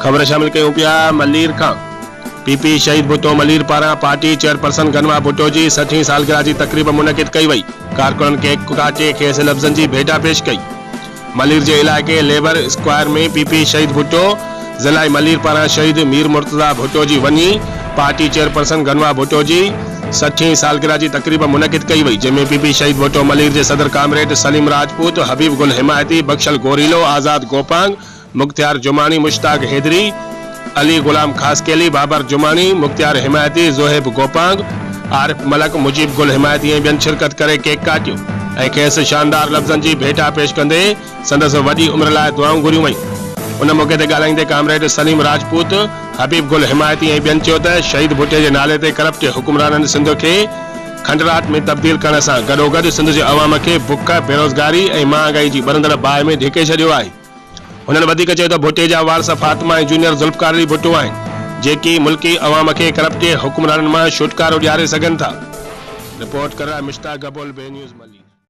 खबर शामिल कयूं पिया मलीर खां। पीपी शहीद भुट्टो मलीर पारां पार्टी चेयरपर्सन गनवा भुट्टो जी 60वीं सालगिरह जी तकरीब मुनक़िद कई वई। कारकुननि केक काटे खेसि लफ़्ज़नि जी भेटा पेश कई। मलीर जे इलाइक़े लेबर स्क्वायर में पीपी शहीद भुट्टो ज़िला मलीर पारां शहीद मीर मुर्तज़ा भुट्टो जी वञी पार्टी चेयरपर्सन गनवा भुट्टो जी 60वीं सालगिरह जी तकरीब मुनक़िद कई वई, जंहिंमें पीपी शहीद भुट्टो मलीर जे सदर कामरेड सलीम राजपूत, हबीब गुल हिमायती, बख्शल गोरीलो, आज़ाद गोपांग, मुख्तियार जुमानी, मुश्ताक हैदरी, अली गुलाम खासकेली, बाबर जुमानी, मुख्तियार हिमायती, ज़ोहेब गोपांग, आरिफ मलक, मुजीब गुल हिमायती ऐं ॿियनि शिरकत करे केक काटियो ऐं खेसि शानदार लफ़्ज़नि जी भेटा पेश कंदे संदसि वॾी उमिरि लाइ दुआऊं घुरियूं वई। उन मौक़े ते ॻाल्हाईंदे कामरेड सलीम राजपूत, हबीब गुल हिमायती ऐं ॿियनि चयो त शहीद भुट्टे जे नाले ते करप्ट हुकुमराननि सिंध खे खंडराट में तब्दील करण सां गॾोगॾु सिंध जे अवाम खे बुख, बेरोज़गारी ऐं महांगाई जी बरंदड़ बाहि में धिके छॾियो आहे। हुननि वधीक चयो त भुट्टे जा वारस फातिमा ऐं जूनियर ज़ुल्फ़कार अली भुट्टो आहिनि, जेकी मुल्की अवाम खे करप्ट हुकुमराननि मां छुटकारो ॾियारे सघनि था। रिपोर्ट कर मुश्ताक गबोल, बे न्यूज़ मली।